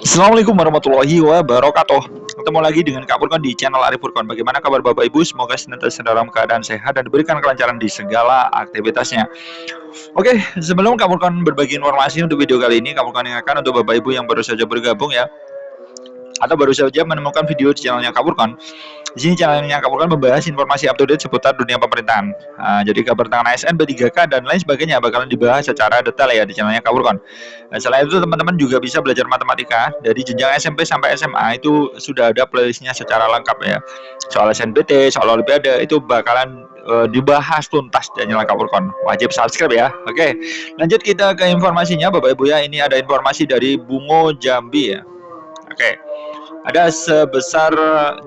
Assalamualaikum warahmatullahi wabarakatuh. Ketemu lagi dengan Kak Furkon di channel Arif Furkon. Bagaimana kabar Bapak Ibu? Semoga senantiasa dalam keadaan sehat dan diberikan kelancaran di segala aktivitasnya. Oke, sebelum Kak Furkon berbagi informasi untuk video kali ini, Kak Furkon ingatkan untuk Bapak Ibu yang baru saja bergabung ya, atau baru saja menemukan video di channelnya Kak Furkon. Di sini channelnya Kak Furkon membahas informasi up to date seputar dunia pemerintahan. Jadi kabar tentang ASN, B3K dan lain sebagainya bakalan dibahas secara detail ya di channelnya Kak Furkon. Selain itu teman-teman juga bisa belajar matematika dari jenjang SMP sampai SMA, itu sudah ada playlistnya secara lengkap ya. Soal SNBT, soal Olimpiade itu bakalan dibahas tuntas di channel Kak Furkon. Wajib subscribe ya. Oke, lanjut kita ke informasinya Bapak Ibu ya. Ini ada informasi dari Bungo Jambi ya. Oke, ada sebesar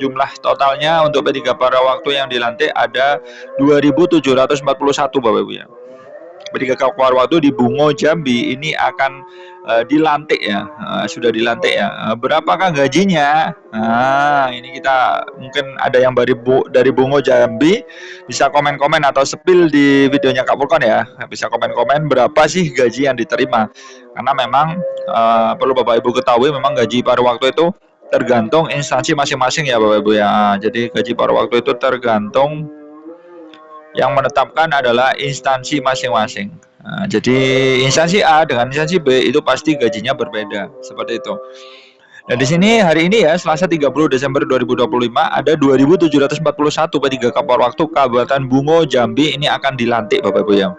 jumlah totalnya untuk P3 pada waktu yang dilantik ada 2.741 Bapak Ibu ya. P3 pada waktu di Bungo Jambi ini akan dilantik ya, sudah dilantik ya. Berapakah gajinya? Nah, ini kita mungkin ada yang dari Bungo Jambi bisa komen-komen atau spill di videonya Kak Furkon ya. Bisa komen-komen berapa sih gaji yang diterima. Karena memang perlu Bapak Ibu ketahui memang gaji pada waktu itu tergantung instansi masing-masing ya Bapak Ibu ya. Jadi gaji pada waktu itu tergantung, yang menetapkan adalah instansi masing-masing. Nah, jadi instansi A dengan instansi B itu pasti gajinya berbeda, seperti itu. Dan di sini hari ini ya, Selasa 30 Desember 2025 ada 2.741 P3K waktu Kabupaten Bungo Jambi ini akan dilantik Bapak Ibu ya.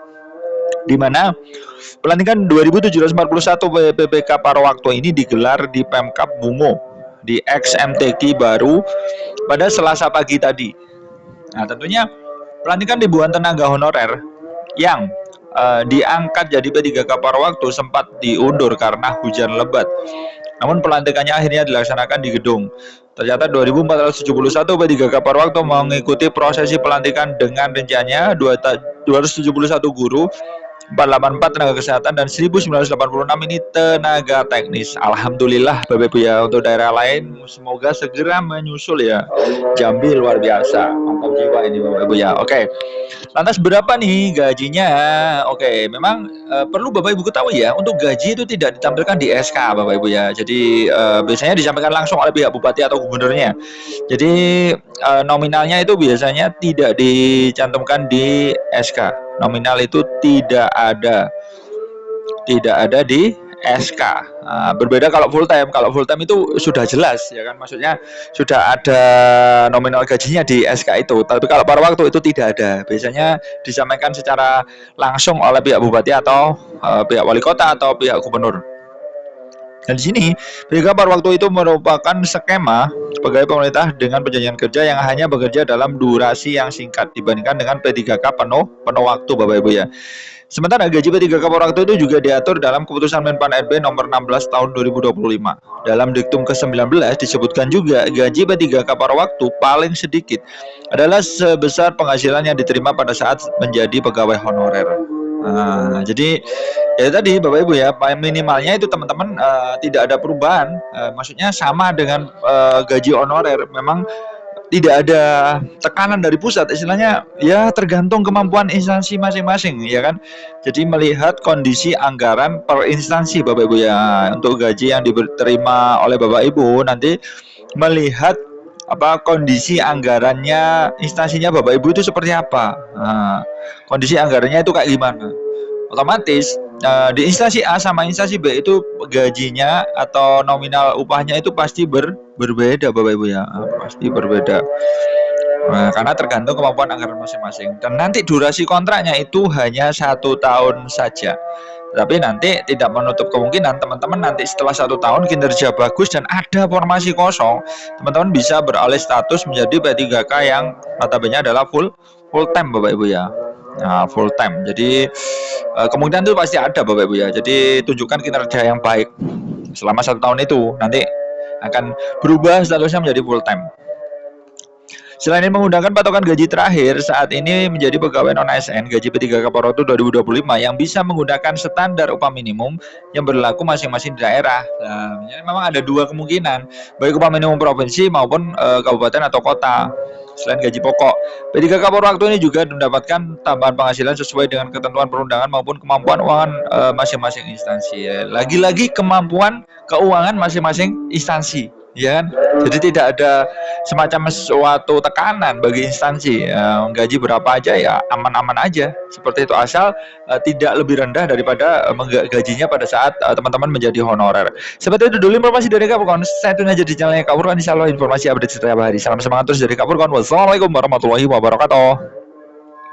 Di mana pelantikan 2.741 PPK waktu ini digelar di Pemkab Bungo di XMTQ baru pada Selasa pagi tadi. Nah, tentunya pelantikan ribuan tenaga honorer yang diangkat jadi P3K waktu sempat diundur karena hujan lebat. Namun pelantikannya akhirnya dilaksanakan di gedung. Ternyata 2.471 P3K waktu mengikuti prosesi pelantikan dengan rinciannya 271 guru, 484 tenaga kesehatan, dan 1986 ini tenaga teknis. Alhamdulillah Bapak Ibu ya. Untuk daerah lain semoga segera menyusul ya. Jambi luar biasa, mantap jiwa ini Bapak Ibu ya. Oke, lantas berapa nih gajinya? Oke, memang perlu Bapak Ibu ketahui ya, untuk gaji itu tidak ditampilkan di SK Bapak Ibu ya. Jadi biasanya disampaikan langsung oleh pihak bupati atau gubernurnya. Jadi nominalnya itu biasanya tidak dicantumkan di SK. Nominal itu tidak ada di SK. Berbeda kalau full time. Kalau full time itu sudah jelas ya kan, maksudnya sudah ada nominal gajinya di SK itu. Tapi kalau pada waktu itu tidak ada. Biasanya disampaikan secara langsung oleh pihak bupati atau pihak wali kota atau pihak gubernur. Dan di sini, P3K pada waktu itu merupakan skema pegawai pemerintah dengan perjanjian kerja yang hanya bekerja dalam durasi yang singkat dibandingkan dengan P3K penuh waktu Bapak Ibu ya. Sementara gaji P3K pada waktu itu juga diatur dalam keputusan Menpan RB nomor 16 tahun 2025. Dalam diktum ke-19 disebutkan juga gaji P3K pada waktu paling sedikit adalah sebesar penghasilan yang diterima pada saat menjadi pegawai honorer. Nah, jadi ya tadi Bapak Ibu ya, minimalnya itu teman-teman tidak ada perubahan, maksudnya sama dengan gaji honorer. Memang tidak ada tekanan dari pusat, istilahnya ya tergantung kemampuan instansi masing-masing ya kan. Jadi melihat kondisi anggaran per instansi Bapak Ibu ya. Untuk gaji yang diterima oleh Bapak Ibu nanti melihat kondisi anggarannya instansinya Bapak Ibu itu seperti apa. Nah, kondisi anggarannya itu kayak gimana. Otomatis di instansi A sama instansi B itu gajinya atau nominal upahnya itu pasti berbeda Bapak Ibu ya, pasti berbeda. Nah, karena tergantung kemampuan anggaran masing-masing. Dan nanti durasi kontraknya itu hanya 1 tahun saja. Tapi nanti tidak menutup kemungkinan teman-teman nanti setelah 1 tahun kinerja bagus dan ada formasi kosong, teman-teman bisa beralih status menjadi P3K yang notabene adalah full time Bapak Ibu ya. Nah, full time. Jadi kemungkinan itu pasti ada Bapak Ibu ya. Jadi tunjukkan kinerja yang baik selama 1 tahun itu, nanti akan berubah statusnya menjadi full time. Selain ini menggunakan patokan gaji terakhir saat ini menjadi pegawai non-ASN, gaji P3K waktu 2025 yang bisa menggunakan standar upah minimum yang berlaku masing-masing daerah. Nah, memang ada dua kemungkinan, baik upah minimum provinsi maupun kabupaten atau kota. selain gaji pokok. P3K Kapolwaktu ini juga mendapatkan tambahan penghasilan sesuai dengan ketentuan perundangan maupun kemampuan keuangan masing-masing instansi. Ya. Lagi-lagi kemampuan keuangan masing-masing instansi, ya kan? Jadi tidak ada semacam suatu tekanan bagi instansi. Gaji berapa aja ya aman-aman aja. Seperti itu asal tidak lebih rendah daripada gajinya pada saat teman-teman menjadi honorer. Seperti itu dulu informasi dari Kapurkon. Saya tune aja di channelnya Kapurkon. Insyaallah informasi update setiap hari. Salam semangat terus dari Kapurkon. Wassalamualaikum warahmatullahi wabarakatuh.